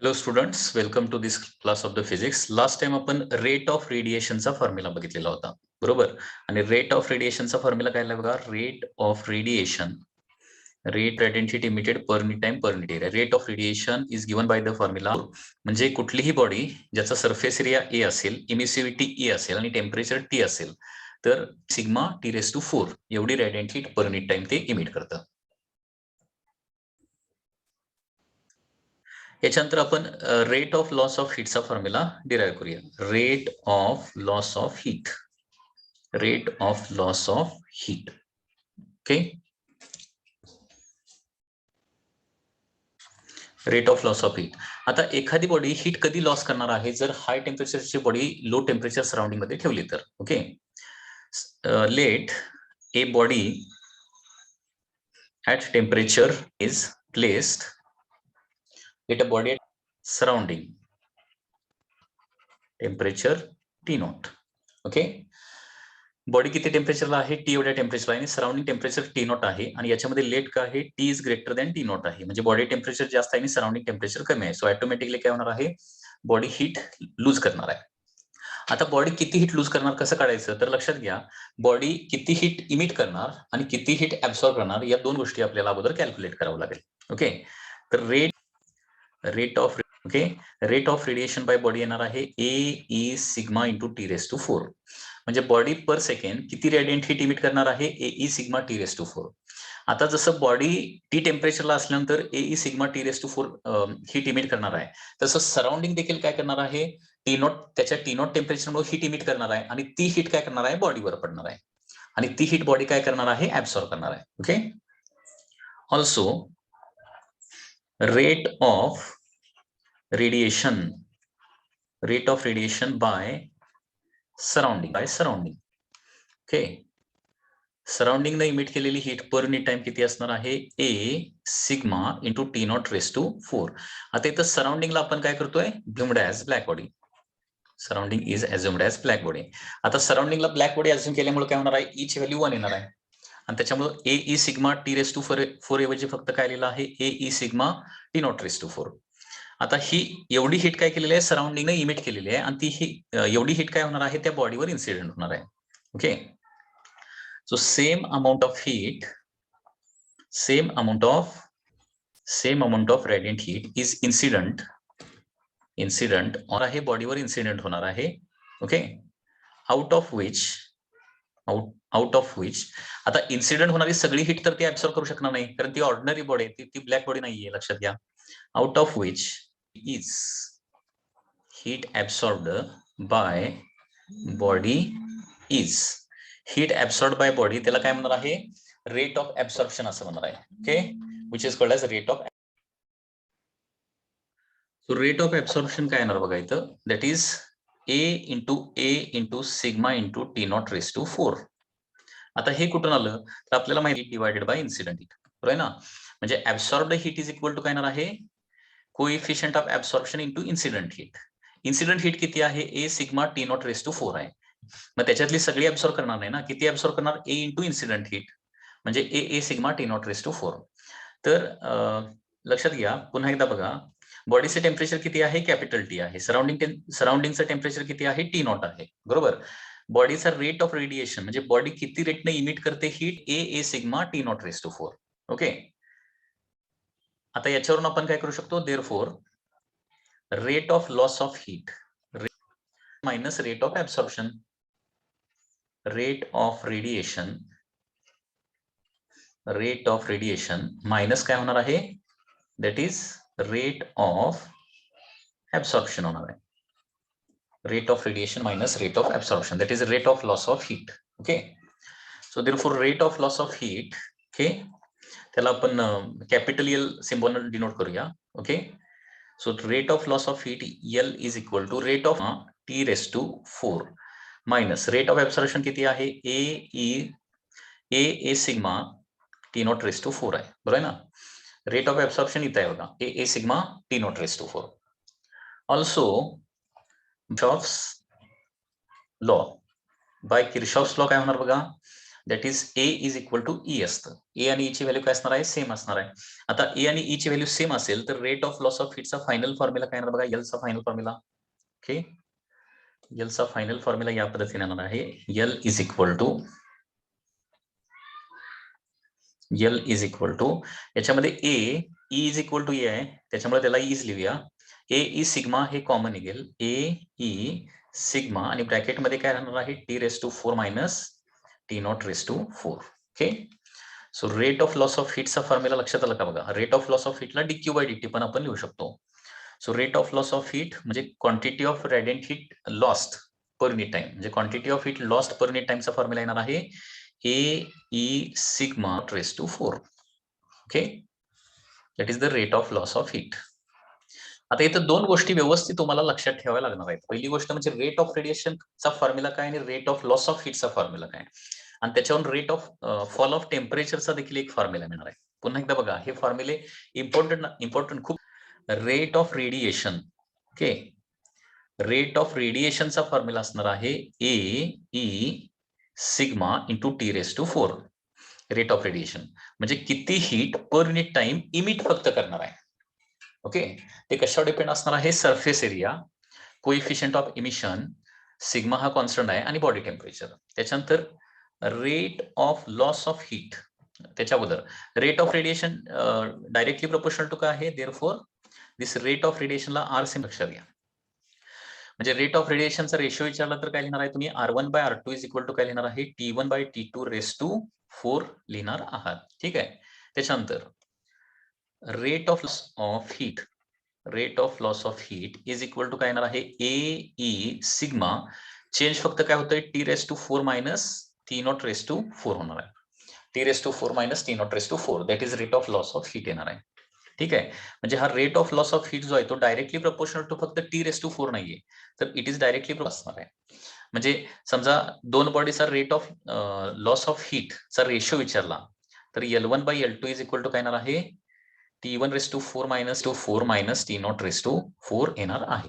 Hello students, welcome to this class of the physics. Last time आपण rate of रेडिएशनचा formula बघितलेला होता, बरोबर. आणि रेट ऑफ रेडिएशनचा फॉर्म्युला काय आहे बघा, rate of radiation, rate radiant energy emitted per unit time per unit area. Rate of radiation is given by the formula. म्हणजे कुठलीही बॉडी ज्याचा सरफेस एरिया ए असेल, इमिसिव्हिटी ई असेल आणि टेम्परेचर टी असेल, तर सिग्मा टी रेस टू 4 एवढी radiant heat per unit time ते इमिट करतं. याच्यानंतर आपण रेट ऑफ लॉस ऑफ हीटचा फॉर्म्युला डिराईव्ह करूया. Rate of loss of heat, rate of loss of heat. Okay, rate of loss of heat. आता एखादी body heat कधी लॉस करणार आहे, जर हाय टेम्परेचरची बॉडी लो टेम्परेचर सराउंडिंग मध्ये ठेवली तर. Okay, let a body at temperature is placed, let a body surrounding temperature T not. Okay, body किती टेम्परेचरला आहे, टी एवढ्या टेम्परेचरला आहे आणि सराउंडिंग टेम्परेचर टी नॉट आहे. आणि याच्यामध्ये लेट काय आहे, T is greater than T not आहे. म्हणजे बॉडी टेम्परेचर जास्त आहे आणि सराउंडिंग टेम्परेचर कमी आहे. सो ऑटोमॅटिकली काय होणार आहे, बॉडी हीट लूज करणार आहे. आता बॉडी किती हीट लूज करणार कसं काढायचं, तर लक्षात घ्या, बॉडी किती हीट इमिट करणार आणि किती हीट ऍब्सॉर्ब करणार या दोन गोष्टी आपल्याला अगोदर कॅल्क्युलेट करावं लागेल. ओके, तर rate of rate of radiation by body येणार आहे A E sigma into T raise to 4. म्हणजे बॉडी पर सेकंड किती रेडियंट हीट इमिट करणार आहे, A E sigma T raise to 4. आता जसं बॉडी टी टेम्परेचरला असल्यानंतर A E sigma T raise to 4 heat emit करणार आहे, तसं सराउंडिंग देखील काय करणार आहे, टी नॉट त्याच्या टी नॉट टेम्परेचरमुळे हीट इमिट करणार आहे आणि ती हीट काय करणार आहे, बॉडीवर पडणार आहे आणि ती हीट बॉडी काय करणार आहे, ऍब्सॉर्ब करणार आहे. Okay, also rate of radiation by surrounding. Okay, surrounding ने इमिट केलेली हीट पर युनिट टाइम किती असणार आहे, A sigma into T not raise to 4. आता इथं सराउंडिंगला आपण काय करतोय, assumed as black body. Surrounding is assumed as black body. आता सराउंडिंगला ब्लॅक बॉडी अज्युम केल्यामुळे काय होणार आहे, ईची व्हॅल्यू 1 येणार आहे आणि त्याच्यामुळे A E sigma T raise to 4 ऐवजी फक्त काय लिहिलं आहे, A E sigma T not raise to 4. आता ही एवढी हीट काय केलेली आहे, सराउंडिंगने इमिट केलेली आहे आणि ती एवढी हीट काय होणार आहे, त्या बॉडीवर इन्सिडेंट होणार आहे. Okay, so same amount of radiant heat is incident और आहे बॉडीवर इन्सिडेंट होणार आहे. ओके, आउट ऑफ विच आता इन्सिडेंट होणारी सगळी हीट तर ती ऍब्सॉर्ब करू शकणार नाही, कारण ती ऑर्डिनरी बॉडी आहे, ती ब्लॅक बॉडी नाहीये, लक्षात घ्या. Out of which is heat absorbed by body is heat absorbed by body, त्याला काय म्हणणार आहे, रेट ऑफ ऍब्सॉर्प्शन असं म्हणणार आहे. Okay, which is called as rate of. So rate of absorption काय येणार बघा इथं, that is A into sigma into T not raise to 4. आता हे कुठून आलं, तर आपल्याला माहिती डिवायडेड बाय इन्सिडेंट हीट, बरोबर आहे ना. म्हणजे absorbed heat is equal to काय येणार आहे, coefficient of absorption into incident heat. Incident heat किती आहे, A sigma T not raise to 4 आहे. मग त्याच्यातली सगळी ऍब्सॉर्ब करणार नाही ना, किती ऍब्सॉर्ब करणार, ए इंटू इन्सिडेंट हीट म्हणजे A sigma T not raise to 4. तर लक्षात घ्या, पुन्हा एकदा बघा, बॉडीचे टेम्परेचर किती आहे, कॅपिटल टी आहे. सराउंडिंगचं टेम्परेचर किती आहे, टी नॉट आहे, बरोबर. बॉडीचा रेट ऑफ रेडिएशन म्हणजे बॉडी किती रेटने इमिट करते heat, A sigma T not raise to 4. Okay, आता याच्यावरून आपण काय करू शकतो, therefore rate of loss of heat minus rate of absorption, rate of radiation minus काय होणार आहे, that is rate of absorption होणार आहे. Rate of radiation minus rate of absorption, that is rate of loss of heat. Okay, so therefore rate of loss of heat, okay, त्याला आपण capital L symbol denote करूया. Okay, so rate of loss of heat L is equal to rate of T raise to 4 minus rate of absorption किती आहे, A sigma T not raise to 4 आहे, बरोबर आहे ना. Rate of absorption इथं आहे बघा, A sigma T not raise to 4. Also Kirchhoff's law, by Kirchhoff's law काय होणार बघा, that is A is equal to E असतं. ए आणि ई ची व्हॅल्यू काय असणार आहे, सेम असणार आहे. आता ए आणि ई ची व्हॅल्यू सेम असेल तर रेट ऑफ लॉस ऑफ हिटचा फायनल फॉर्म्युला काय येणार बघा, एलचा फायनल फॉर्म्युला. ओके, एलचा फायनल फॉर्म्युला या पद्धतीने येणार आहे, एल इज इक्वल टू याच्यामध्ये A is equal to A आहे, त्याच्यामुळे त्याला इज लिहूया. ए ई सिग्मा हे कॉमन निघेल, ए ई सिग्मा आणि ब्रॅकेटमध्ये काय राहणार आहे, T raise to 4 minus T not raise to 4. Okay, so rate of loss of हिटचा फॉर्म्युला लक्षात आला का बघा. रेट ऑफ लॉस ऑफ हिटला डीक्यू बाय डीटी पण आपण लिहू शकतो. So rate of loss of heat म्हणजे quantity of radiant heat lost per unit time, म्हणजे quantity of heat lost per unit टाइमचा फॉर्म्युला येणार आहे A E sigma raise to 4. Okay, that is the rate of loss of heat. आता इथं दोन गोष्टी व्यवस्थित तुम्हाला लक्षात ठेवाव्या लागणार आहेत. पहिली गोष्ट म्हणजे रेट ऑफ रेडिएशनचा फॉर्म्युला काय आणि रेट ऑफ लॉस ऑफ हिटचा फॉर्म्युला काय, आणि त्याच्यावरून रेट ऑफ फॉल ऑफ टेम्परेचरचा देखील एक फॉर्म्युला मिळणार आहे. पुन्हा एकदा बघा, हे फॉर्म्युले इम्पॉर्टंट खूप. Rate of radiation, okay, rate of रेडिएशनचा फॉर्म्युला असणार आहे A E sigma into T raise to 4. Rate of radiation म्हणजे किती heat per unit time emit फक्त करणार आहे. ओके, ते कशावर डिपेंड असणार आहे, surface area, coefficient of emission, sigma हा कॉन्स्टंट आहे, आणि बॉडी टेम्परेचर. त्याच्यानंतर rate of loss of heat, त्याच्या अगोदर rate of radiation directly proportional to काय आहे, देअरफॉर दिस रेट ऑफ रेडिएशनला आर सेम लक्षात घ्या. म्हणजे रेट ऑफ रेडिएशनचा रेशिओ विचारला तर काय लिहिणार आहे तुम्ही, R1 bye R2 is equal to काय लिहिणार आहे, T1 bye T2 race to 4 लिहिणार आहात. ठीक आहे, त्याच्यानंतर rate of loss of heat is equal to काय येणार आहे, ए ई सिग्मा, चेंज फक्त काय होतंय, T raise to 4 minus T not raise to 4 होणार आहे. T raise to 4 minus T not raise to 4, that is rate of loss of heat येणार आहे. ठीक आहे, म्हणजे हा rate of loss of heat जो आहे तो डायरेक्टली प्रोपोर्शनल टू फक्त टी रेस टू 4 नाहीये, तर इट इज डायरेक्टली असणार आहे. म्हणजे समजा दोन बॉडीचा rate of loss of heat चा रेशिओ विचारला तर L1 bye L2 is equal to काय येणार आहे, T1 raise to 4 minus T not raise to 4 येणार आहे.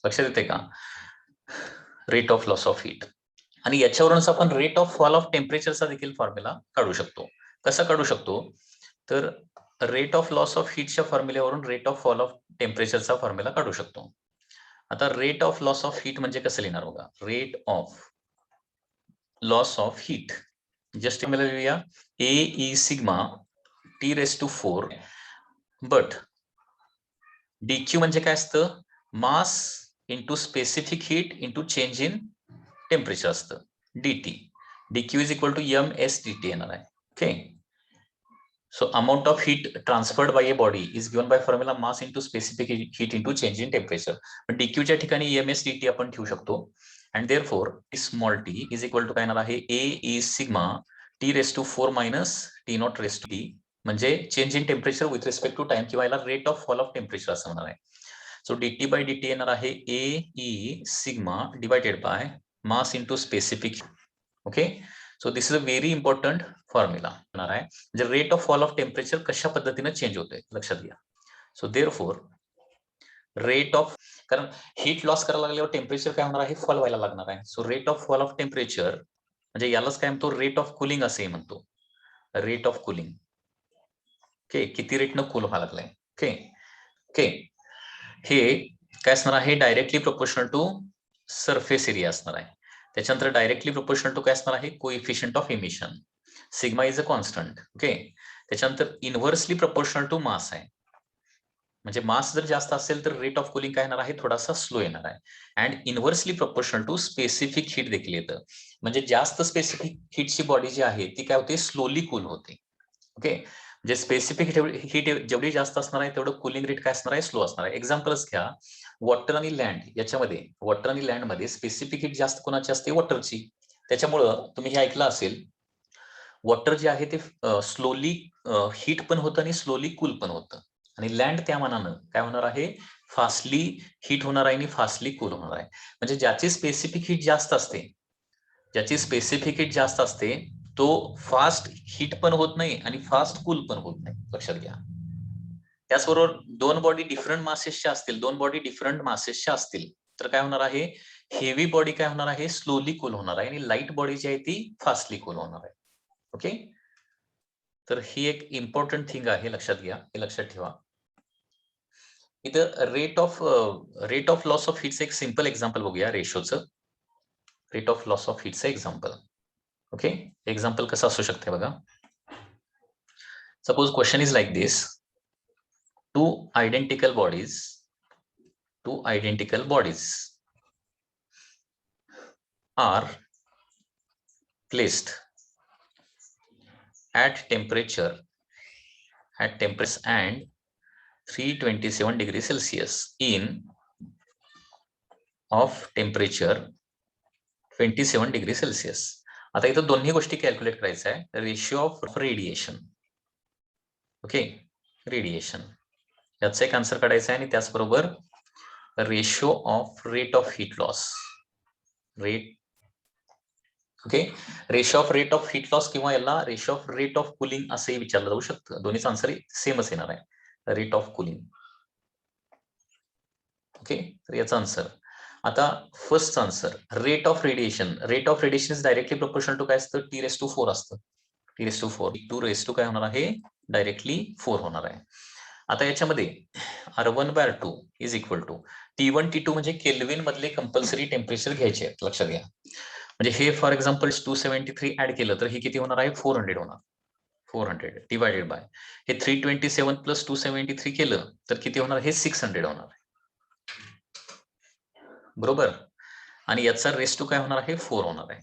लक्षात येते का, rate of loss of heat. आणि याच्यावरूनच आपण रेट ऑफ फॉल ऑफ टेम्परेचरचा देखील फॉर्म्युला काढू शकतो. कसा काढू शकतो, तर रेट ऑफ लॉस ऑफ हीटच्या फॉर्म्युल्यावरून रेट ऑफ फॉल ऑफ टेम्परेचरचा फॉर्म्युला काढू शकतो. आता rate of loss of heat म्हणजे कसं लिहिणार बघा, rate of loss of heat just मला लिहूया, A E sigma T raise to 4, but dQ म्हणजे काय असतं, mass into specific heat into change in temperature असतं, dT. DQ is equal to MS/DT येणार आहे. Okay, so amount of heat transferred by a body is given by formula mass into specific heat into change in temperature. पण dq च्या ठिकाणी MS/DT आपण ठेवू शकतो, and therefore small t is equal to काय येणार आहे, a e sigma t raised to 4 minus t not raised to t, म्हणजे change in temperature with respect to time, किंवा याला rate of fall of temperature असं म्हणणार आहे. So dt by dt येणार आहे a e sigma divided by mass into specific. Okay, so this is a very important formula येणार आहे, म्हणजे rate of fall of temperature कशा पद्धतीने चेंज होते लक्षात घ्या. सो देअरफॉर रेट ऑफ, कारण हीट लॉस करायला लागल्यावर टेम्परेचर काय होणार आहे, फॉल व्हायला लागणार आहे. So rate of fall of temperature म्हणजे यालाच काय म्हणतो, रेट ऑफ कुलिंग असे म्हणतो, रेट ऑफ कुलिंग. ओके, किती रेटनं कूल व्हायला लागलाय. ओके ओके, हे काय असणार आहे, directly proportional to surface area असणार आहे. त्याच्यानंतर डायरेक्टली प्रोपोर्शनल टू काय असणार आहे, coefficient of emission, sigma is a constant. Okay, त्याच्यानंतर इनव्हर्सली प्रोपोर्शनल टू मास आहे, म्हणजे मास जर जास्त असेल तर रेट ऑफ कुलिंग काय येणार आहे, थोडासा स्लो येणार आहे. And inversely proportional to specific heat देखील येतं, म्हणजे जास्त स्पेसिफिक हीटची बॉडी जी आहे ती काय होते, स्लोली कूल होते. ओके, म्हणजे स्पेसिफिक हीट जेवढी जास्त असणार आहे तेवढं कुलिंग रेट काय असणार आहे, स्लो असणार आहे. एक्झाम्पल्स घ्या, वॉटर आणि लँड, याच्यामध्ये वॉटर आणि लँड मध्ये स्पेसिफिक हीट जास्त कोणाची असते, वॉटरची. त्याच्यामुळं तुम्ही हे ऐकलं असेल, वॉटर जे आहे ते स्लोली हीट पण होतं आणि स्लोली कूल पण होतं, आणि लँड त्या मानानं काय होणार आहे, फास्टली हीट होणार आहे आणि फास्टली कूल होणार आहे. म्हणजे ज्याची स्पेसिफिक हीट जास्त असते तो फास्ट हीट पण होत नाही आणि फास्ट कूल पण होत नाही, लक्षात घ्या. त्याचबरोबर दोन बॉडी डिफरंट मासेसच्या असतील तर काय होणार आहे, हेवी बॉडी काय होणार आहे, स्लोली कूल होणार आहे, आणि लाईट बॉडी जी आहे ती फास्टली कूल होणार आहे. ओके, तर ही एक इम्पॉर्टंट थिंग आहे, लक्षात घ्या, हे लक्षात ठेवा. इथं रेट ऑफ लॉस ऑफ हीटचं एक सिंपल एक्झाम्पल बघूया रेशोचं. रेट ऑफ लॉस ऑफ हीटचं एक्झाम्पल. ओके, एक्झाम्पल कसं असू शकते बघा. Suppose question is like this. two identical bodies are placed at temperature and 327 degrees Celsius in of temperature 27 degree Celsius. आता इथं दोन्ही गोष्टी कॅल्क्युलेट करायचं आहे. Ratio of radiation. Okay, radiation याचा एक आन्सर काढायचा आहे आणि त्याचबरोबर ratio of rate of heat loss. Okay, ratio of rate of heat loss किंवा याला ratio of rate of cooling असंही विचारलं जाऊ शकतं. दोन्हीचा आन्सर सेमच येणार आहे, रेट ऑफ कुलिंग. ओके, तर याचा आन्सर आता first answer rate of radiation. Rate of radiation is directly proportional to काय असतं, T⁴ असतं. T⁴ 2 काय होणार आहे, डायरेक्टली 4 होणार आहे. आता याच्यामध्ये R1/R2 is equal to T1 T2 म्हणजे केल्विन मधले कंपल्सरी टेम्परेचर घ्यायचे आहेत, लक्षात घ्या. म्हणजे हे फॉर एक्झाम्पल 273 ऍड केलं तर हे किती होणार आहे, 400 होणार. 400 डिवायडेड बाय हे 327 प्लस 273 केलं तर किती होणार, हे 600 होणार. बरोबर, आणि याचा रेस टू काय होणार आहे, 4 होणार आहे.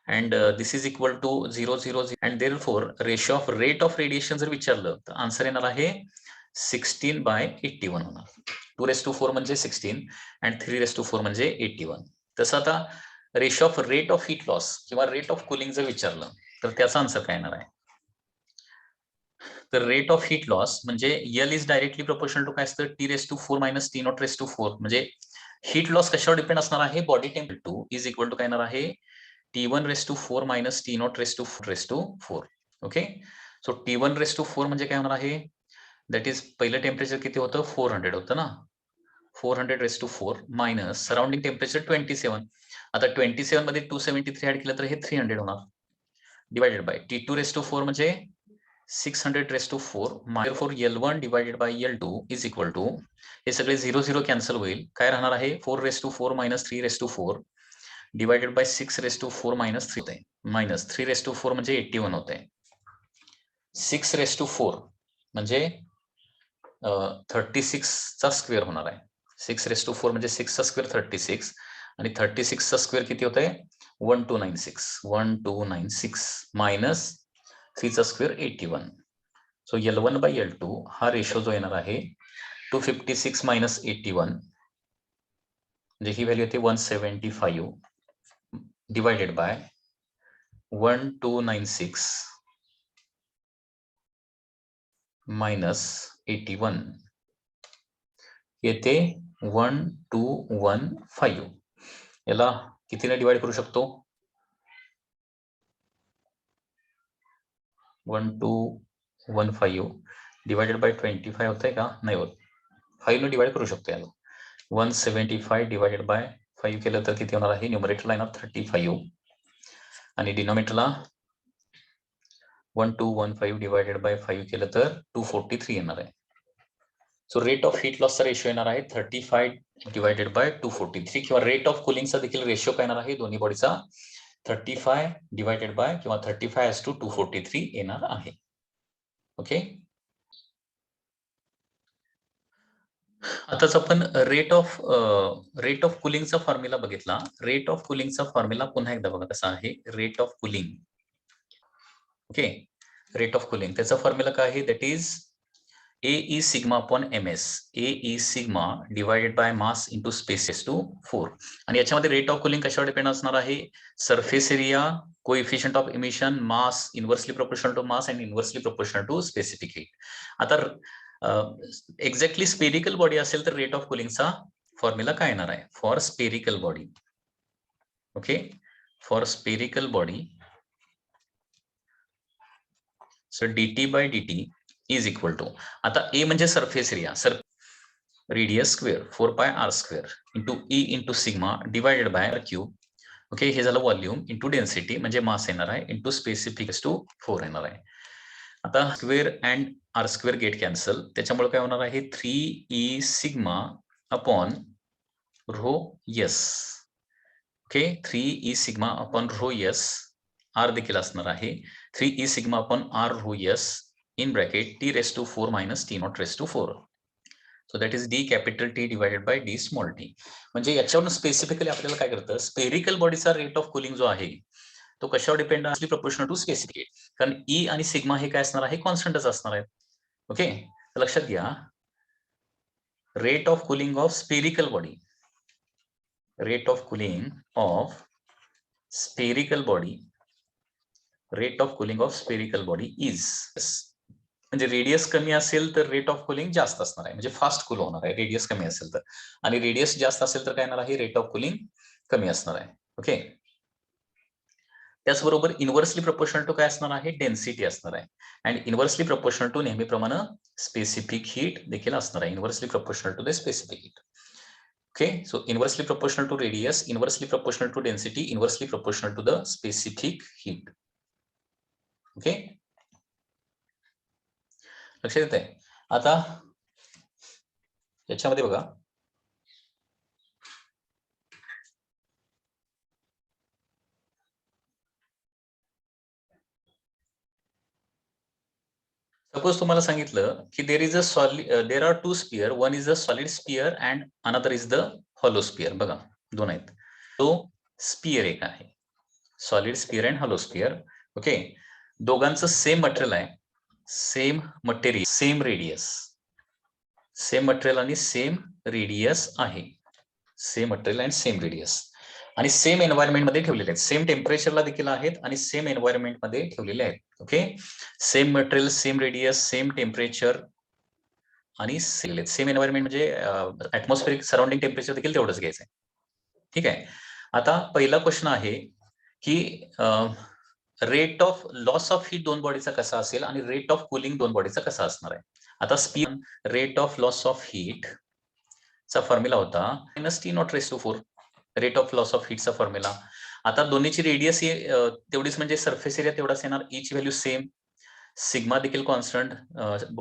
And this is equal to 0 0 and therefore ratio of rate of radiation जर विचारलं तर आन्सर येणार आहे 16/81 होणार. 2⁴ म्हणजे 16 अँड 3⁴ म्हणजे 81. तसं आता ratio of rate of heat loss किंवा रेट ऑफ कुलिंग जर विचारलं तर त्याचा आन्सर काय येणार आहे. तर रेट ऑफ हीट लॉस म्हणजे L is directly proportional to काय असतं, T⁴ - T⁴. म्हणजे हीट लॉस कशावर डिपेंड असणार आहे, body temperature. 2 is equal to काय येणार आहे, T⁴ - T⁴. Okay, so T⁴ म्हणजे काय होणार आहे, दॅट इज पहिलं टेम्परेचर किती होतं, 400 होतं ना. 400⁴ मायनस सराउंडिंग टेम्परेचर 27. आता 27 मध्ये 273 ऍड केलं तर हे 300 होणार, डिवायडेड बाय T⁴ म्हणजे 600⁴. therefore L1 divided by L2 is equal to, हे सगळे 0 0 कॅन्सल होईल. काय राहणार आहे, 4⁴ मायनस 3⁴ डिवायडेड बाय 6⁴ मायनस 3 होते, मायनस 3⁴ म्हणजे 81 होते. 6⁴ म्हणजे 36 चा स्क्वेअर होणार आहे. 6⁴ म्हणजे 6 चा स्क्वेअर 36 आणि 36 चा स्क्वेअर किती होत आहे, 1296 मायनस 3 चा square 81. So L1 bye L2 हा रेशो जो येणार आहे 256 मायनस 81 म्हणजे ही व्हॅल्यू येते 175 डिवायडेड बाय 1296 मायनस 81 येते 1215. याला कितीने डिवाइड करू शकतो, 1215 डिवायडेड बाय 25 होत आहे का, नाही होत, 5 ने डिवाइड करू शकतो याला. 175 डिवायडेड बाय 5 केलं तर किती होणार आहे, न्यूमरेटरला येणार 35 आणि डिनोमिनेटरला 1215 डिवायडेड बाय 5 केलं तर 243 येणार आहे. सो रेट ऑफ हीट लॉसचा रेशो येणार आहे 35 डिवायडेड बाय 243 किंवा रेट ऑफ कुलिंगचा देखील रेशो काय येणार आहे दोन्ही बॉडीचा 35 डिवायडेड बाय किंवा 35:243 येणार आहे. ओके, आताच आपण रेट ऑफ कुलिंगचा फॉर्म्युला बघितला. रेट ऑफ कुलिंगचा फॉर्म्युला पुन्हा एकदा बघा कसा आहे, rate of cooling. Okay, rate of cooling त्याचा फॉर्म्युला काय आहे, that is AE sigma upon MS. AE sigma divided by mass into space to 4. आणि याच्यामध्ये रेट ऑफ कुलिंग कशावर डिपेंड असणार आहे, surface area, coefficient of emission, mass inversely proportional to mass and inversely proportional to specific heat. आता exactly spherical body असेल तर rate of कुलिंगचा formula काय येणार आहे, for spherical body. Okay, for spherical body so dt by dt is equal to, आता A म्हणजे surface area, radius square 4πr² into E into sigma divided by cube okay, हे झालं volume into density म्हणजे मास येणार आहे into specific to 4 येणार आहे. आता square and R square get cancel, त्याच्यामुळे काय होणार आहे 3e sigma upon rho S. Okay, 3e sigma upon rho S, R देखील असणार आहे 3e sigma upon R rho S in bracket T raise to 4 minus T not raise to 4. So that is D capital T divided by D small T. म्हणजे याच्यावरून specifically आपल्याला काय करतं, spherical बॉडीचा rate of cooling जो आहे तो कशावर डिपेंड असली प्रोपोर्शनल टू स्पेसिफिक. कारण ई आणि सिग्मा हे काय असणार आहे, कॉन्स्टंटच असणार आहेत. ओके, लक्षात घ्या, rate of cooling of spherical body, rate of cooling of spherical body, rate of cooling of spherical body is, म्हणजे रेडियस कमी असेल तर रेट ऑफ कुलिंग जास्त असणार आहे, म्हणजे फास्ट कूल होणार आहे रेडियस कमी असेल तर, आणि रेडियस जास्त असेल तर काय येणार आहे, रेट ऑफ कुलिंग कमी असणार आहे. ओके, त्याचबरोबर इन्व्हर्सली प्रोपोर्शनल टू काय असणार आहे, डेन्सिटी असणार आहे. अँड इन्व्हर्सली प्रोपोर्शनल टू नेहमीप्रमाणे स्पेसिफिक हीट देखील असणार आहे, inversely proportional to the specific heat. Okay, so inversely proportional to radius, inversely proportional to density, inversely proportional to the specific heat. Okay, लक्षात येत आहे. आता याच्यामध्ये बघा, सपोज तुम्हाला सांगितलं की there is a solid, there are two sphere, one is a solid sphere and another is the hollow sphere. बघा, दोन आहेत. तो स्पियर एक आहे, solid sphere and hollow sphere. Okay, दोघांचं सेम मटेरियल आहे, same material, same radius, same material आणि same radius आहे, same material and same radius, आणि सेम एन्व्हायरमेंट मध्ये ठेवलेले आहेत, सेम टेम्परेचरला देखील आहेत आणि सेम एन्व्हायरमेंट मध्ये ठेवलेले आहेत. Okay, same material, same radius, same temperature आणि सेम एन्व्हायरमेंट, म्हणजे ऍटमॉस्फेरिक सराउंडिंग टेम्परेचर देखील तेवढंच घ्यायचंय. ठीक आहे, आता पहिला क्वेश्चन आहे की rate of loss of heat दोन बॉडीचा कसा असेल आणि रेट ऑफ कुलिंग दोन बॉडीचा कसा असणार आहे. आता speed rate of loss of heat चा फॉर्म्युला होता minus T not raise to 4, rate of loss of हीटचा फॉर्म्युला. आता दोन्हीची रेडियस तेवढीच, म्हणजे सरफेस एरिया तेवढाच येणार, ईच व्हॅल्यू सेम, सिग्मा देखील कॉन्स्टंट,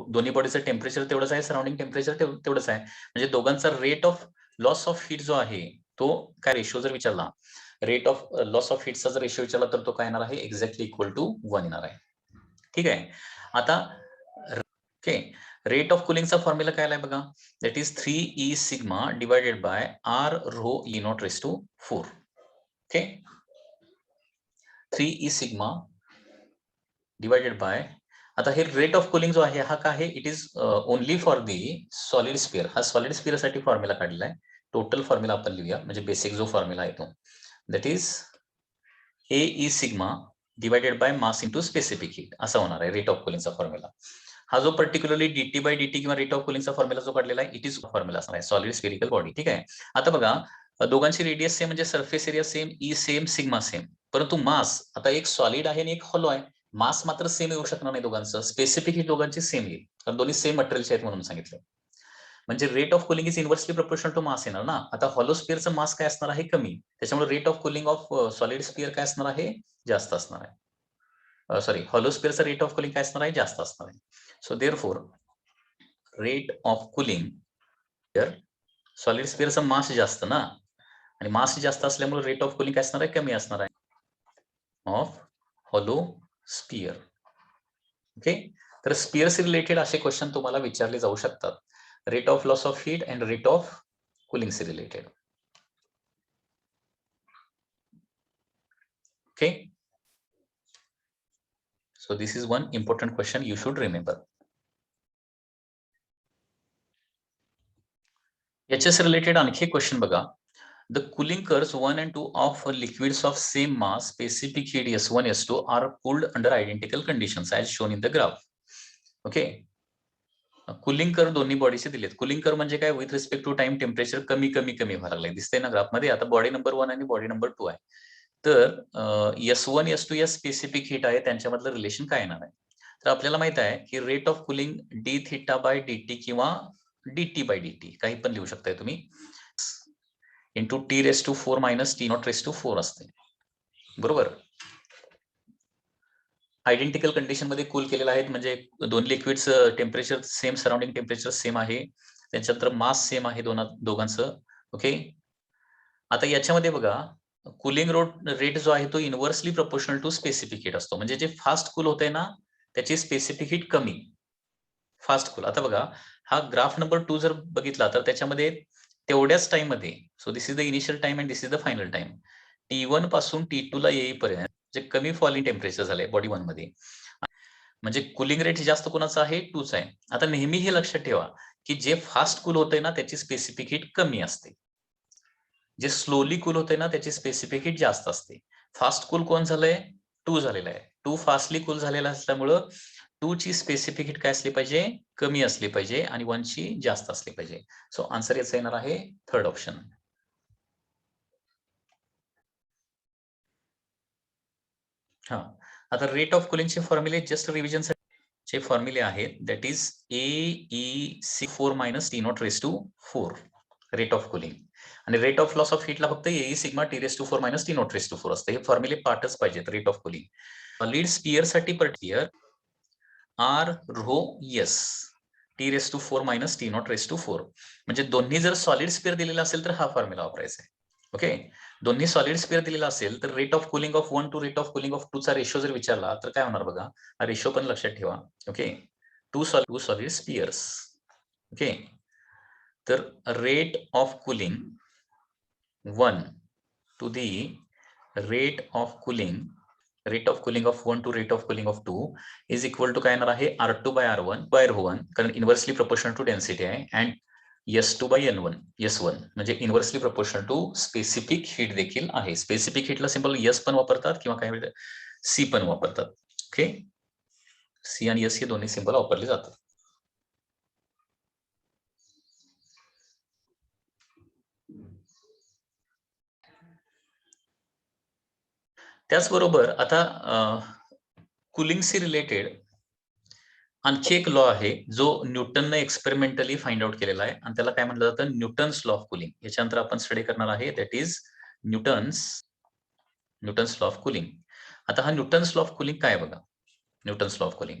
दोन्ही बॉडीचं टेम्परेचर तेवढंच आहे, सराउंडिंग टेम्परेचर तेवढंच आहे, म्हणजे दोघांचा rate of loss of heat जो आहे तो काय रेशो जर विचारला, रेट ऑफ लॉस ऑफ हीटचा जर रेशो विचारला तर तो काय येणार आहे, एक्झॅक्टली इक्वल टू 1 येणार आहे. ठीक आहे, आता ओके, रेट ऑफ कुलिंगचा फॉर्म्युला काय आलाय बघा, that is 3e sigma divided by r rho e not raise to 4. Okay, 3e sigma divided by, आता हे रेट ऑफ कुलिंग जो आहे हा काय आहे, it is only for the solid sphere, हा सॉलिड स्पियर साठी फॉर्म्युला काढलेला आहे. टोटल फॉर्म्युला आपण लिहूया, म्हणजे बेसिक जो फॉर्म्युला आहे तो, that is A sigma divided by mass into specific heat असा होणार आहे रेट ऑफ कुलिंगचा फॉर्म्युला. हा जो पर्टिक्युलरली डीटी बाय डीटी किंवा रेट ऑफ कुलिंगचा फॉर्म्युला जो काढलेला आहे, इट इज फॉर्म्युला असणार आहे सॉलिड स्फेरिकल बॉडी. ठीक आहे, आता बघा, दोघांची रेडियस सेम, म्हणजे surface area same, E same, sigma same, परंतु मास, आता एक सॉलिड आहे आणि एक हॉलो आहे, मास मात्र सेम येऊ शकणार नाही दोघांचं, स्पेसिफिक ही दोघांची सेम येईल, कारण दोन्ही सेम मटेरियलचे आहेत म्हणून सांगितलं. म्हणजे rate of cooling is inversely proportional to mass येणार ना. आता हॉलो स्पियरचं मास काय असणार आहे, कमी, त्याच्यामुळे rate of cooling of solid sphere काय असणार आहे, जास्त असणार आहे. सॉरी, हॉलो स्पियरचा रेट ऑफ कुलिंग काय असणार आहे, जास्त असणार आहे. So therefore rate of cooling, solid स्पियरचा मास जास्त ना, आणि मास जास्त असल्यामुळे रेट ऑफ कुलिंग काय असणार आहे, कमी असणार आहे ऑफ हॉलो स्पियर. ओके, तर स्पियर्स रिलेटेड असे क्वेश्चन तुम्हाला विचारले जाऊ शकतात, rate of loss of heat and rate of cooling से related. Okay, so this is one important question you should remember. याच्यास रिलेटेड आणखी क्वेश्चन बघा, the cooling curves 1 and 2 of liquids of same mass, specific heat S1 S2 are cooled under identical conditions as shown in the graph. Okay, cooling curve दोन्ही बॉडीचे दिलेत. Cooling curve म्हणजे काय, with respect to time temperature कमी कमी कमी व्हायला लागले, दिसतंय ना ग्राफ मध्ये. आता बॉडी नंबर 1 आणि बॉडी नंबर 2 आहे, तर S1 S2 या स्पेसिफिक हीट आहे, त्यांच्यामधलं रिलेशन काय येणार आहे. तर आपल्याला माहित आहे की rate of cooling D theta by dt किंवा dt बाय dt काही पण लिहू शकताय तुम्ही, into T raise to 4 minus T not raise to 4 असते. बरोबर. आयडेंटिकल कंडिशन मध्ये कूल केलेलं आहे, म्हणजे दोन liquids temperature same, surrounding temperature same आहे, त्याच्यानंतर मास सेम आहे दोघांचं. ओके. आता याच्यामध्ये बघा, कुलिंग रेट जो आहे तो inversely proportional to specific heat असतो. म्हणजे जे फास्ट कूल होते ना त्याची स्पेसिफिक हीट कमी, फास्ट कूल. आता बघा, हा ग्राफ नंबर 2 जर बघितला तर त्याच्यामध्ये तेवढ्याच टाइम मध्ये, so this is the initial time and this is the final time, T1 पासून T2 ला येईपर्यंत जे कमी फॉलिंग टेम्परेचर झाले बॉडी 1 मध्ये, म्हणजे कुलिंग रेट जास्त कोणाचा आहे, 2चा आहे. आता नेहमी हे लक्षात ठेवा की जे फास्ट कूल होते ना त्याची स्पेसिफिक हीट कमी असते, जे स्लोली कूल होते ना त्याची स्पेसिफिक हीट जास्त असते. फास्ट कूल कोण झालंय, 2 झालेला आहे. 2 फास्टली कूल झालेला असल्यामुळं 2 ची स्पेसिफिक हीट काय असली पाहिजे, कमी असली पाहिजे, आणि 1 ची जास्त असली पाहिजे. सो आन्सर याचा येणार आहे थर्ड ऑप्शन. हा, आता रेट ऑफ कुलिंगचे फॉर्म्युले जस्ट रिव्हिजन चे फॉर्म्युले आहेत, that is AEC4 minus T naught raise to 4 rate of cooling, आणि रेट ऑफ लॉस ऑफ हीटला फक्त AE sigma T raise to 4 minus T naught raise to 4 असते. हे फॉर्म्युले पाठच पाहिजेत rate of cooling. Solid sphere साठी particular R rho S T raise to 4 minus T naught raise to 4, म्हणजे दोन्ही जर सॉलिड स्पियर दिलेला असेल तर हा फॉर्म्युला वापरायचा आहे. ओके, दोन्ही सॉलिड स्पियर दिलेला असेल तर rate of cooling of 1 to rate of cooling of 2 चा रेशो जर विचारला तर काय होणार बघा, हा रेशो पण लक्षात ठेवा. Okay, two solid spheres. Okay, तर rate of cooling 1 to the rate of cooling of 1 to rate of cooling of 2 is equal to काय येणार आहे, R2 बाय R1 बाय ρ1, कारण इन्व्हर्सली प्रोपोर्शनल टू डेन्सिटी आहे, and S2 by N1 S1, म्हणजे inversely proportional to specific heat देखील आहे. Specific हीटला simple S पण वापरतात किंवा काय C पण वापरतात. ओके, C आणि S हे दोन्ही सिंबल वापरले जातात. त्याचबरोबर आता कुलिंगशी रिलेटेड आणखी एक लॉ आहे जो न्यूटनने एक्सपेरिमेंटली फाइंड आउट केलेला आहे, आणि त्याला काय म्हटलं जातं, न्यूटन्स लॉ ऑफ कुलिंग. याच्यानंतर आपण स्टडी करणार आहे, that is Newton's law of cooling. आता हा न्यूटन्स लॉ ऑफ कुलिंग काय बघा, न्यूटन्स लॉ ऑफ कुलिंग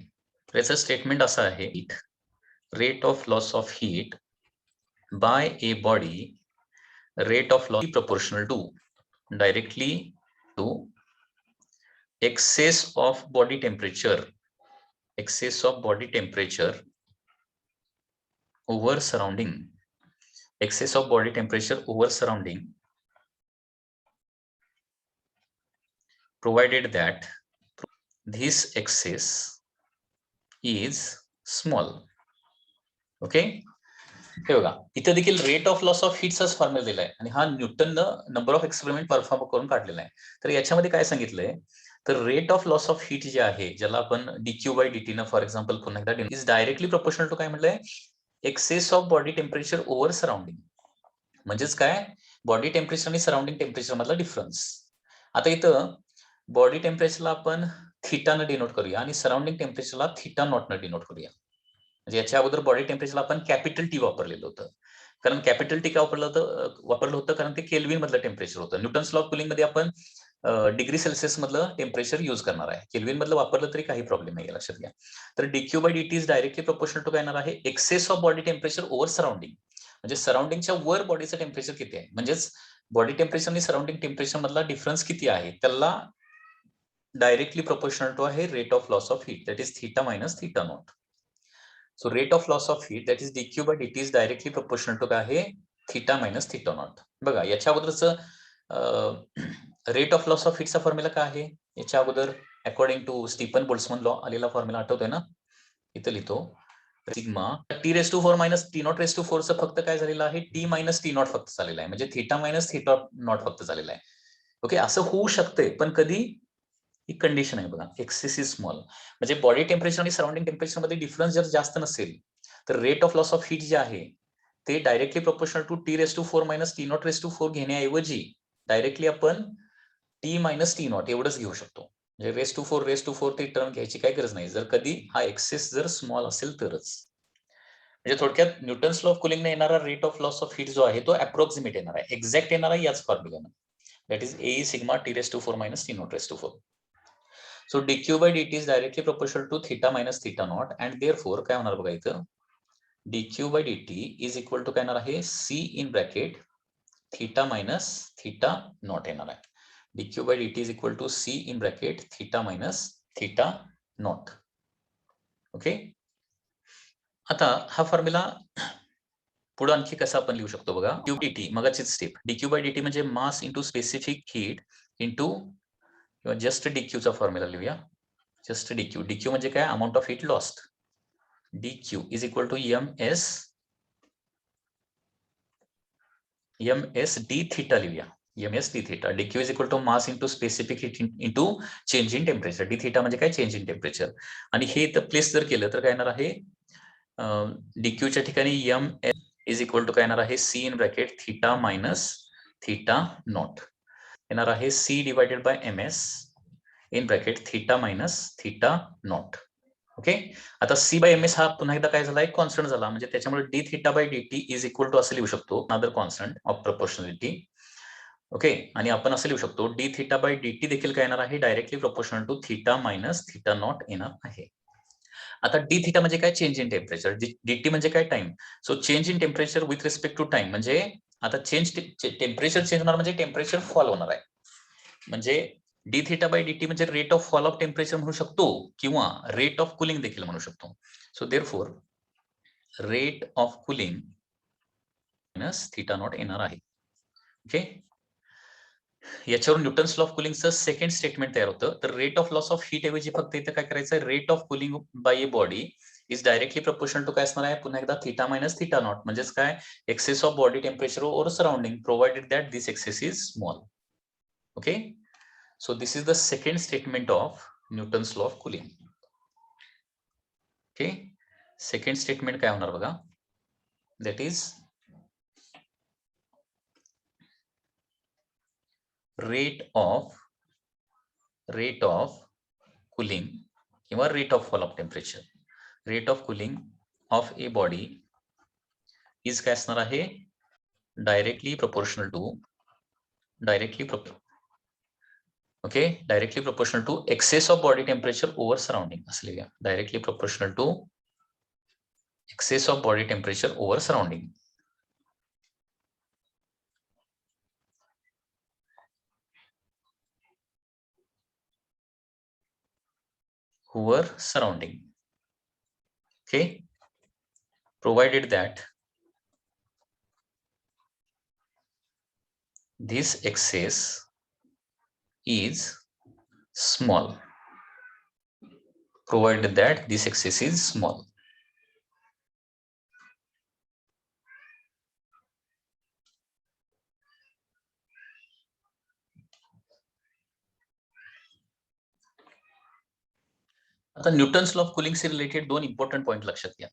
याचं स्टेटमेंट असं आहे, rate of loss of heat bye a body, rate of loss proportional to directly to excess of body temperature over surrounding, excess of body temperature over surrounding, provided that this excess is small. Okay, हे बघा इथे देखील rate of loss of हीटचाच formula दिलाय, आणि हा न्यूटननं number of experiment perform करून काढलेला आहे. तर याच्यामध्ये काय सांगितलंय, तर rate of loss of heat जे आहे, ज्याला आपण dq बाय dt न फॉर एक्झाम्पल पुन्हा एकदा, इज डायरेक्टली प्रोपोर्शनल टू काय म्हटलंय, excess of body temperature over surrounding. म्हणजेच काय, बॉडी टेम्परेचर आणि सराउंडिंग टेम्परेचर मधला डिफरन्स. आता इथं बॉडी टेम्परेचरला आपण थीटानं डिनोट करूया आणि सराउंडिंग टेम्परेचरला थीटा नॉटनं डिनोट करूया. म्हणजे याच्या अगोदर बॉडी टेम्परेचरला आपण कॅपिटल टी वापरलेलं होतं, कारण कॅपिटल टी काय वापरलं होतं कारण ते केल्विन मधलं टेम्परेचर होतं. न्यूटन्स लॉ ऑफ कुलिंग मध्ये आपण डिग्री सेल्सिअस मधलं टेम्परेचर युज करणार आहे. केल्विन मधलं वापरलं तरी काही प्रॉब्लेम नाही, लक्षात घ्या. तर DQ by DT is directly proportional to काय येणार आहे, excess of body temperature over surrounding. म्हणजे सराउंडिंगच्या वर बॉडीचं टेम्परेचर किती आहे, म्हणजेच बॉडी टेम्परेचर आणि सराउंडिंग टेम्परेचर मधला डिफरन्स किती आहे, त्याला डायरेक्टली प्रोपोर्शनल टू आहे rate of loss of heat, that is theta minus theta not. So rate of loss of heat, that is dq by dt is directly proportional to काय आहे, theta minus theta not. बघा याच्या अगोदरच rate of loss of हीटचा formula काय आहे, याच्या अगोदर according to Stefan Boltzmann law आलेला फॉर्म्युला आठवतोय ना, इथं लिहितो, sigma T raise to 4 minus T not raise to 4 चं फक्त काय झालेलं आहे, टी मायनस टी नॉट फक्त झालेलं आहे, म्हणजे थीटा मायनस थीटा नॉट फक्त झालेला आहे. ओके, असं होऊ शकते, पण कधी, ही कंडिशन आहे बघा, एक्सेस इज स्मॉल, म्हणजे बॉडी टेम्परेचर आणि सराउंडिंग टेम्परेचर मध्ये डिफरन्स जर जास्त नसेल तर rate of loss of heat जे आहे ते directly proportional to T raise to 4 minus T not raise to 4 घेण्याऐवजी डायरेक्टली आपण टी मायनस टी नॉट एवढंच घेऊ शकतो. म्हणजे रेस टू 4 ती टर्म घ्यायची काही गरज नाही, जर कधी हा एक्सेस जर स्मॉल असेल तरच. म्हणजे थोडक्यात न्यूटन्स लॉ ऑफ कुलिंग येणारा rate of loss of heat जो आहे तो अप्रॉक्सिमेट येणार आहे, एक्झॅक्ट येणार आहे याच फॉर्म्युल्यानं. that is A is sigma T raised to 4 minus T naught raised to 4. So dq by dt is directly proportional to theta minus theta naught, and therefore काय होणार बघा इथं, dq by dt is equal to काय येणार आहे, c in bracket theta minus theta naught येणार आहे. dq by dt is equal to c in bracket theta minus theta naught. Okay, आता हा फॉर्म्युला पुढे आणखी कसा आपण लिहू शकतो बघा. q dt मगाचीच स्टेप, dq by dt म्हणजे mass into specific heat into, किंवा जस्ट dq चा फॉर्म्युला लिहूया. जस्ट dq, dq म्हणजे काय, amount of heat lost. dq is equal to ms d theta लिहूया. ms d theta, dq is equal to mass into specific heat into change in temperature. d theta म्हणजे काय, change in temperature. आणि हे तर place जर केलं तर काय येणार आहे, dq च्या ठिकाणी ms इज इक्वल टू काय येणार आहे, c in bracket theta minus theta not येणार आहे, c divided by ms in bracket theta minus theta not. Okay, आता c बाय ms हा पुन्हा एकदा काय झाला, एक कॉन्स्टंट झाला, म्हणजे त्याच्यामुळे d theta by dt is equal to असं लिहू शकतो, another constant of proportionality. Okay, आणि आपण असं लिहू शकतो d थीटा बाय dt देखील काय येणार आहे, directly proportional to theta minus theta not येणार आहे. आता d थीटा म्हणजे काय, चेंज इन टेम्परेचर, dt म्हणजे काय, time. So change in temperature with respect to time, म्हणजे आता टेम्परेचर चेंज होणार म्हणजे टेम्परेचर फॉल होणार आहे. म्हणजे d थीटा बाय dt म्हणजे rate of fall of temperature म्हणू शकतो, किंवा रेट ऑफ कुलिंग देखील म्हणू शकतो. So therefore rate of cooling minus theta not येणार आहे. ओके, याच्यावरून न्यूटन्स लॉ ऑफ कुलिंगचं सेकंड स्टेटमेंट तयार होतं. तर rate of loss of heat ऐवजी फक्त इथं काय करायचं, rate of cooling by a body is directly proportional to काय असणार आहे, पुन्हा एकदा थीटा मायनस थीटा नॉट, म्हणजेच काय, excess of body temperature over surrounding provided that this excess is small. Okay, so this is the second statement of Newton's law of cooling. Okay, second statement काय होणार बघा, that is rate of cooling किंवा rate of fall of temperature. Rate of cooling of a body is काय असणार आहे, directly proportional to excess of body temperature over surrounding. असं लिहूया, directly proportional to excess of body temperature over surrounding. Okay, provided that this excess is small. Provided that this excess is small. आता Newton's law of cooling से related दोन important point लक्षात घ्या.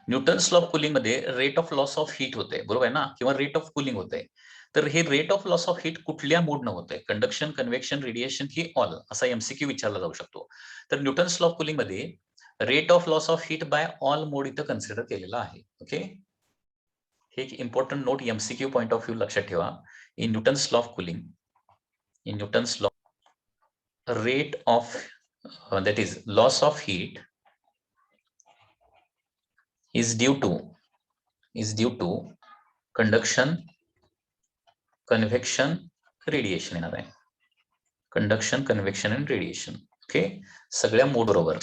Newton's law of cooling मध्ये rate of loss of heat होते, बरोबर आहे ना, किंवा रेट ऑफ कुलिंग होते. तर हे rate of loss of heat कुठल्या मोडनं होते, कंडक्शन, कन्व्हेक्शन, रेडिएशन की ऑल, असा एमसीक्यू विचारला जाऊ शकतो. तर न्यूटन्स लॉ ऑफ कुलिंग मध्ये rate of loss of heat by all mode इथं कन्सिडर केलेला आहे. ओके, हे एक important note MCQ point of view लक्षात ठेवा. In Newton's law of cooling, in Newton's law, rate of that is loss of heat is due to conduction, convection, radiation येणार आहे. Conduction, convection आणि radiation. Okay, सगळ्या mode बरोबर.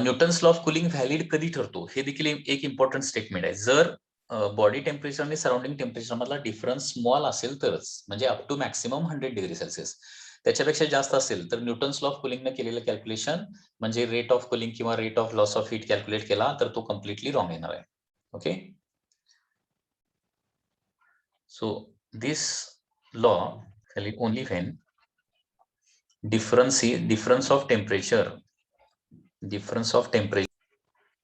Newton's law of cooling valid कधी ठरतो, हे देखील एक इम्पॉर्टंट स्टेटमेंट आहे. जर बॉडी टेम्परेचर आणि सराउंडिंग टेम्परेचर मधला डिफरन्स स्मॉल असेल तरच, म्हणजे up to maximum 100 degree Celsius, त्याच्यापेक्षा जास्त असेल तर न्यूटन्स लॉ ऑफ कुलिंगने केलेलं कॅल्क्युलेशन म्हणजे रेट ऑफ कुलिंग किंवा rate of loss of heat calculate केला तर तो कम्प्लिटली रॉंग येणार आहे. Okay, so this law valid only when difference of temperature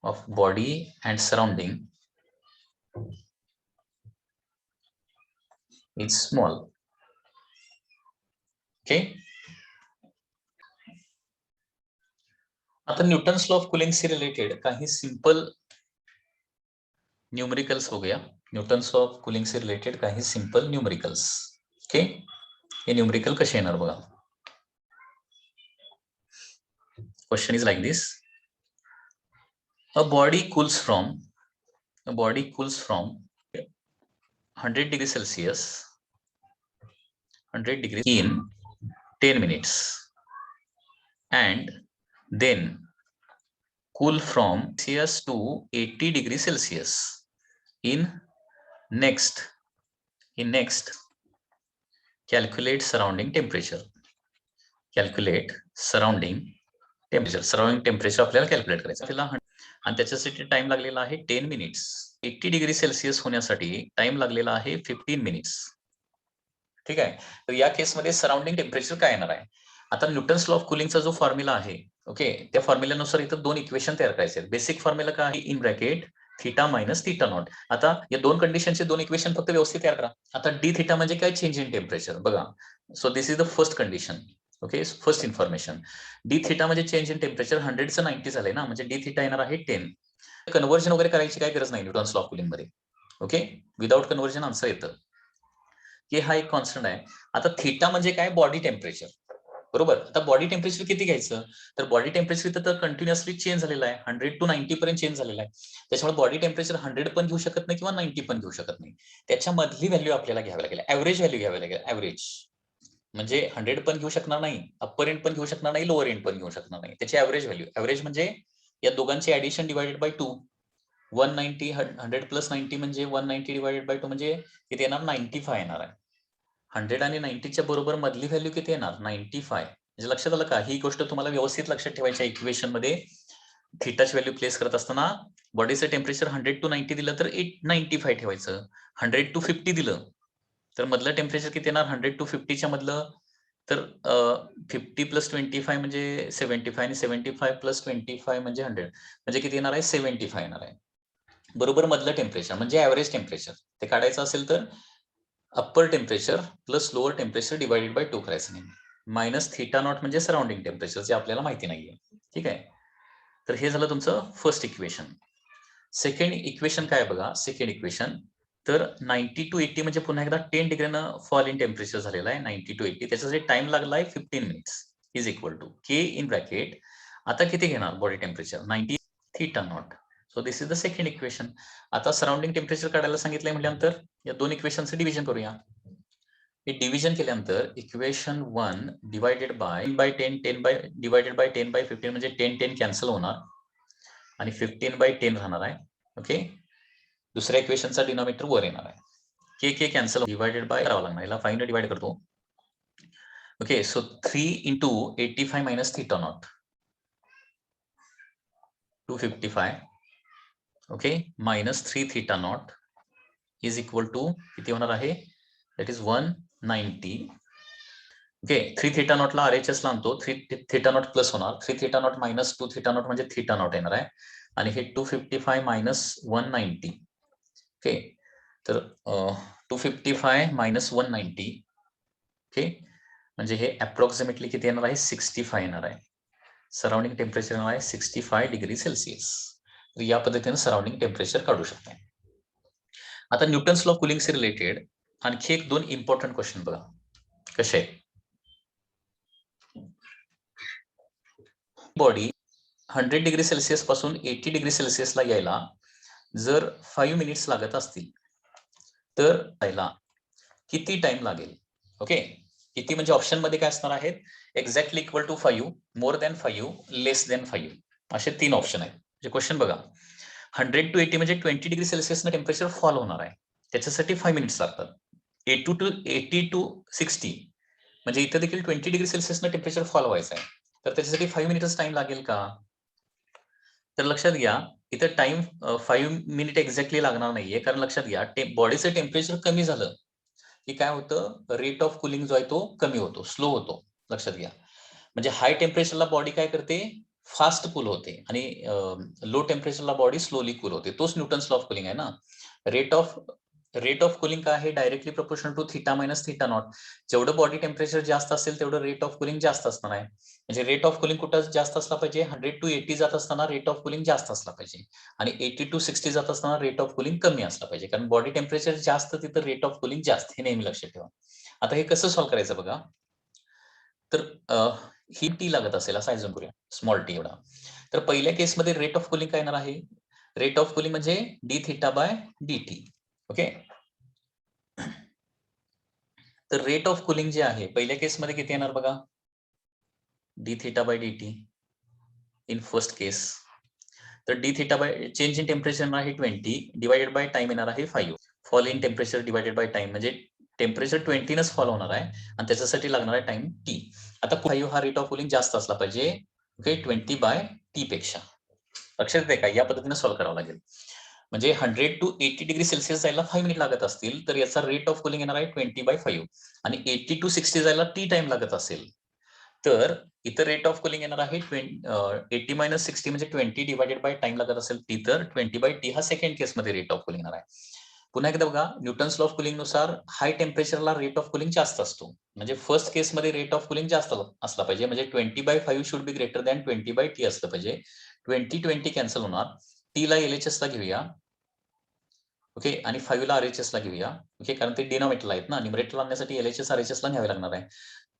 of body and surrounding is small. Okay, आता Newton's law of cooling से related काही simple numericals हो गया. न्यूटन्स लॉ ऑफ कुलिंग से रिलेटेड काही simple numericals. Okay, हे numerical कसे येणार बघा. Question is like this. A body cools from 100 degrees Celsius in 10 minutes and then cool from Celsius to 80 degrees Celsius in next calculate surrounding temperature. Surrounding temperature आपल्याला calculate करायचं आणि त्याच्यासाठी time लागलेला आहे 10 मिनिट्स. 80 डिग्री सेल्सिअस होण्यासाठी time लागलेला आहे 15 minutes. ठीक आहे. तर या केसमध्ये सराउंडिंग टेम्परेचर काय येणार आहे. आता न्यूटन्स लॉ ऑफ कुलिंगचा जो फॉर्म्युला आहे, ओके, त्या फॉर्म्युल्यानुसार इथं दोन इक्वेशन तयार करायचे आहेत. बेसिक फॉर्म्युला काय आहे, in bracket theta minus theta not. आता या दोन कंडिशनचे दोन इक्वेशन फक्त व्यवस्थित तयार करा. आता डी थीटा म्हणजे काय, चेंज इन टेम्परेचर बघा. So this is the first condition. Okay, first information. D theta म्हणजे चेंज इन टेम्परेचर 100चं 90 झालंय ना, म्हणजे डी थीटा येणार आहे 10. कन्व्हर्जन वगैरे करायची काय गरज नाही न्यूटन्स लॉ ऑफ कुलिंग मध्ये. ओके, विदाउट कन्व्हर्जन आन्सर येतं की हा एक कॉन्स्टंट आहे. आता थीटा म्हणजे काय, बॉडी टेम्परेचर, बरोबर. आता बॉडी टेम्परेचर किती घ्यायचं, तर बॉडी टेम्परेचर इथं तर कंटिन्युअसली चेंज झालेला आहे, 100 to 90 पर्यंत चेंज झालेला आहे. त्याच्यामुळे बॉडी टेम्परेचर 100 पण घेऊ शकत नाही किंवा 90 पण घेऊ शकत नाही. त्याच्यामधली व्हॅल्यू आपल्याला घ्यावी लागेल, ऍव्हरेज व्हॅल्यू घ्यावी लागेल. ऍव्हरेज म्हणजे 100 पण घेऊ शकणार नाही, अप्पर एंड पण घेऊ शकणार नाही, लोअर एंड पण घेऊ शकणार नाही. त्याची ऍव्हरेज व्हॅल्यू, ऍव्हरेज म्हणजे या दोघांची ऍडिशन डिवाइडेड बाय 2. 190 100 प्लस 90 म्हणजे 190 डिवाइडेड बाय 2 म्हणजे किती येणार, 95 येणार आहे. 100 आणि 90च्या बरोबर मधली व्हॅल्यू किती येणार, 95. म्हणजे लक्षात आलं का, ही गोष्ट तुम्हाला व्यवस्थित लक्षात ठेवायची आहे. इक्वेशन मध्ये थीटाची व्हॅल्यू प्लेस करत असताना बॉडीचं टेम्परेचर 100 to 90 दिलं तर 95 ठेवायचं. 100 to 50 दिलं तर मधलं टेम्परेचर किती येणार, 100 to 50च्या मधलं तर 50 प्लस 25 म्हणजे 75 आणि 75 प्लस 25 म्हणजे 100 म्हणजे किती येणार आहे, 75 येणार आहे. बरोबर मधलं टेम्परेचर म्हणजे ऍव्हरेज टेम्परेचर ते काढायचं असेल तर upper temperature plus lower temperature divided by 2 करायचं नाही. मायनस थीटा नॉट म्हणजे सराउंडिंग टेम्परेचर, जे आपल्याला माहिती नाहीये. ठीक आहे. तर हे झालं तुमचं फर्स्ट इक्वेशन. सेकंड इक्वेशन काय बघा, सेकंड इक्वेशन तर 90 to 80 म्हणजे पुन्हा एकदा 10 डिग्रीनं फॉल इन टेम्परेचर झालेला आहे. 90 to 80 त्याच्यासाठी टाइम लागला आहे 15 minutes is equal to k in bracket. आता किती घेणार body temperature, 90 theta not. So this is the second equation. आता सराउंडिंग टेम्परेचर काढायला सांगितलंय म्हटल्यानंतर या दोन इक्वेशनचं डिव्हिजन करूया. हे डिव्हिजन केल्यानंतर equation 1 divided by 10 divided by 10 by 15 म्हणजे 10 कॅन्सल होणार आणि 15 बाय 10 राहणार आहे. ओके, दुसऱ्या इक्वेशनचा डिनॉमिनेटर वर येणार आहे. K K cancel divided by करावं लागणार, याला 5 ने डिवाइड करतो. Okay, so 3 into 85 minus theta naught 255. Okay, minus 3 theta naught is equal to किती होणार आहे, दॅट इज 190. ओके, 3 थीटा नॉटला RHS ला आणतो, 3 थीटा नॉट प्लस होणार, 3 theta naught minus 2 theta naught म्हणजे थीटा नॉट येणार आहे आणि हे 255 मायनस 190. ओके, तर 255 मायनस 190. ओके, म्हणजे हे अप्रॉक्सिमेटली किती येणार आहे, 65 येणार आहे. सराउंडिंग टेम्परेचर येणार आहे 65 डिग्री सेल्सिअस. तर या पद्धतीने सराउंडिंग टेम्परेचर काढू शकते. आता न्यूटन्स लॉ ऑफ कुलिंग से रिलेटेड आणखी एक दोन इम्पॉर्टंट क्वेश्चन बघा कसे आहे. बॉडी 100 डिग्री सेल्सिअस पासून 80 डिग्री सेल्सिअसला यायला जर 5 मिनिट्स लागत असतील तर यायला किती टाइम लागेल. ओके, किती म्हणजे ऑप्शन मध्ये काय असणार आहेत, exactly equal to 5, more than 5, less than 5, असे 3 ऑप्शन आहेत. म्हणजे क्वेश्चन बघा, 100 to 80 म्हणजे 20 डिग्री सेल्सिअसनं टेम्परेचर फॉल होणार आहे, त्याच्यासाठी 5 मिनिट्स लागतात. 80 to 60 म्हणजे इथे देखील 20 डिग्री सेल्सिअसनं टेम्परेचर फॉल व्हायचं आहे, तर त्याच्यासाठी 5 मिनिट्स टाइम लागेल का. तर लक्षात घ्या इथं टाइम 5 मिनिट एक्झॅक्टली लागणार नाहीये, कारण लक्षात घ्या बॉडीचं टेम्परेचर कमी झालं की काय होतं, रेट ऑफ कुलिंग जो आहे तो कमी होतो, स्लो होतो. लक्षात घ्या, म्हणजे हाय टेम्परेचरला बॉडी काय करते, फास्ट कूल होते आणि लो टेम्परेचरला बॉडी स्लोली कूल होते. तोच न्यूटन्स लॉ ऑफ कुलिंग आहे ना. Rate of rate of cooling काय आहे? Directly proportional to theta minus theta not. जेवढं बॉडी टेम्परेचर जास्त असेल तेवढं रेट ऑफ कुलिंग जास्त असणार आहे. म्हणजे रेट ऑफ कुलिंग कुठं जास्त असला पाहिजे? 100 to 80 जात असताना रेट ऑफ कुलिंग जास्त असला पाहिजे आणि 80 to 60 जात असताना रेट ऑफ कुलिंग कमी असला पाहिजे. कारण बॉडी टेम्परेचर जास्त तिथं रेट ऑफ कुलिंग जास्त, हे नेहमी लक्षात ठेवा. आता हे कसं सॉल्व्ह करायचं बघा. तर ही टी लागत असेल असं ऍझ्युम करूया, स्मॉल टी एवढा. तर पहिल्या केसमध्ये रेट ऑफ कुलिंग काय येणार आहे? रेट ऑफ कुलिंग म्हणजे d theta by d T. Okay. तर रेट ऑफ कुलिंग जे आहे पहिल्या केसमध्ये किती येणार बघा? D theta by d T in first case. तर d theta by change in temperature येणार आहे 20 डिवायडेड बाय टाइम येणार आहे 5. Fall in temperature divided by time म्हणजे टेम्परेचर 20 नच फॉल होणार आहे आणि त्याच्यासाठी लागणार आहे टाइम टी. आता 5 हा रेट ऑफ कुलिंग जास्त असला पाहिजे, ओके, 20 बाय टी पेक्षा. लक्षात येते का? या पद्धतीने सॉल्व्ह करावं लागेल. म्हणजे 100 to 80 डिग्री सेल्सिअस जायला 5 मिनिट लागत असतील तर याचा रेट ऑफ कुलिंग येणार आहे 20/5 आणि 80 to 60 जायला टी टाइम लागत असेल तर इथं रेट ऑफ कुलिंग येणार आहे 80 - 60 म्हणजे 20 डिवायडेड बाय टाइम लागत असेल टी, तर 20/t हा सेकंड केसमध्ये रेट ऑफ कुलिंग येणार आहे. पुन्हा एकदा बघा, न्यूटन्स लॉ ऑफ कुलिंग नुसार हाय टेम्परेचरला रेट ऑफ कुलिंग जास्त असतो. म्हणजे फर्स्ट केसमध्ये रेट ऑफ कुलिंग जास्त असला पाहिजे, म्हणजे 20/5 should be greater than 20/t असलं पाहिजे. 20 कॅन्सल होणार. टी ला LHS ला घेऊया, ओके, आणि 5 ला RHS ला घेऊया, ओके, कारण ते डिनॉमिनेटरला आहेत ना, न्यूमरेटरला आणण्यासाठी LHS RHS ला घ्यावे लागणार आहे.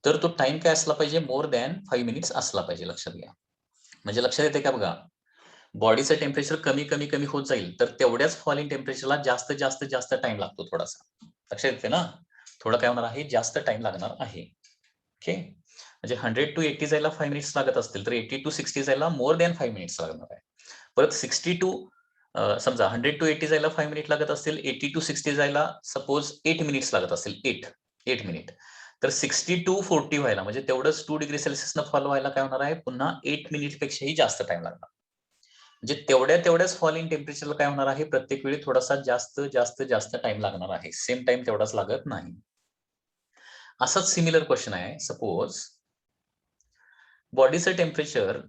तर तो टाइम काय असला पाहिजे? मोर दॅन 5 मिनिट्स असला पाहिजे. लक्षात घ्या. म्हणजे लक्षात येते का बघा, बॉडीचं टेम्परेचर कमी कमी कमी होत जाईल तर तेवढ्याच फॉलिंग टेम्परेचरला जास्त जास्त जास्त टाइम लागतो थोडासा. लक्षात येते ना? थोडं काय होणार आहे? जास्त टाइम लागणार आहे. ओके. म्हणजे 100 to 80 जायला 5 मिनिट्स लागत असतील तर 80 to 60 जायला मोर दॅन 5 मिनिट्स लागणार आहे. परत 60 to समजा 100 to 80 जायला 5 मिनिट लागत असतील, 80 to 60 जायला सपोज 8 मिनिट्स लागत असतील, 8 मिनिट. तर 60 to 40 व्हायला म्हणजे तेवढंच 2 डिग्री सेल्सिअसनं फॉल व्हायला काय होणार आहे? पुन्हा 8 मिनिट पेक्षाही जास्त टाइम लागणार. म्हणजे तेवढ्याच फॉलिंग टेम्परेचरला काय होणार आहे? प्रत्येक वेळी थोडासा जास्त जास्त जास्त टाइम लागणार आहे. सेम टाइम तेवढाच लागत नाही. असाच सिमिलर क्वेश्चन आहे. सपोज बॉडीचं टेम्परेचर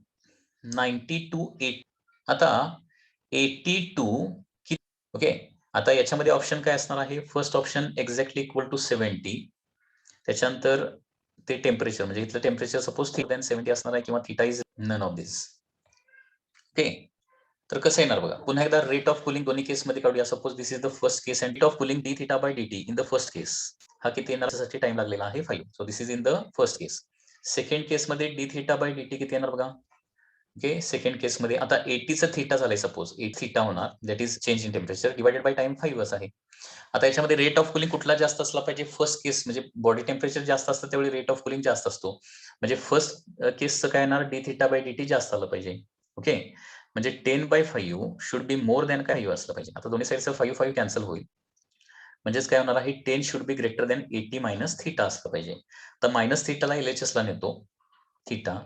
90 to 80. आता 80 to ओके. आता याच्यामध्ये ऑप्शन काय असणार आहे? First option exactly equal to 70. त्याच्यानंतर ते टेम्परेचर म्हणजे इथलं टेम्परेचर सपोज θ70 असणार आहे किंवा theta is none of this. Okay. तर कसं येणार बघा, पुन्हा एकदा रेट ऑफ कुलिंग दोन्ही केसमध्ये काढूया. Suppose this is the first case and rate of cooling d theta by dt in the first case. हा किती येणार? त्यासाठी टाइम लागलेला आहे 5. So this is in the first case. Second केसमध्ये डी थीटा बाय dt किती येणार बघा. ओके. सेकंड केसमध्ये आता 80चं थीटा झालंय, सपोज 8 थीटा होणार, that is change in temperature divided by time 5 आहे. आता याच्यामध्ये रेट ऑफ कुलिंग कुठला जास्त असला पाहिजे? फर्स्ट केस म्हणजे बॉडी टेम्परेचर जास्त असतं त्यावेळी रेट ऑफ कुलिंग जास्त असतो. म्हणजे फर्स्ट केसचं काय येणार? डी थीटा बाय dt जास्त आलं पाहिजे. ओके. म्हणजे 10/5 शुड बी मोर दॅन काय असलं पाहिजे. आता दोन्ही साईडचं 5 कॅन्सल होईल. म्हणजेच काय होणार आहे? 10 should be greater than 80 minus theta असलं पाहिजे. तर मायनस थीटाला LHS ला नेतो, theta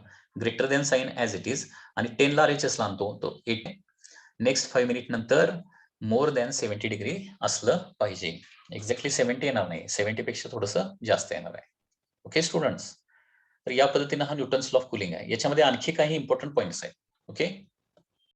greater than sign as it is, आणि 10 ला RHS ला आणतो, तो 8. नेक्स्ट 5 मिनिट नंतर मोर दॅन 70 डिग्री असलं पाहिजे. एक्झॅक्टली 70 येणार नाही, 70 पेक्षा थोडंसं जास्त येणार आहे. Okay students. तर या पद्धतीनं हा न्यूटन्स लॉ ऑफ कुलिंग आहे. याच्यामध्ये आणखी काही इम्पॉर्टंट पॉईंट्स आहेत. ओके.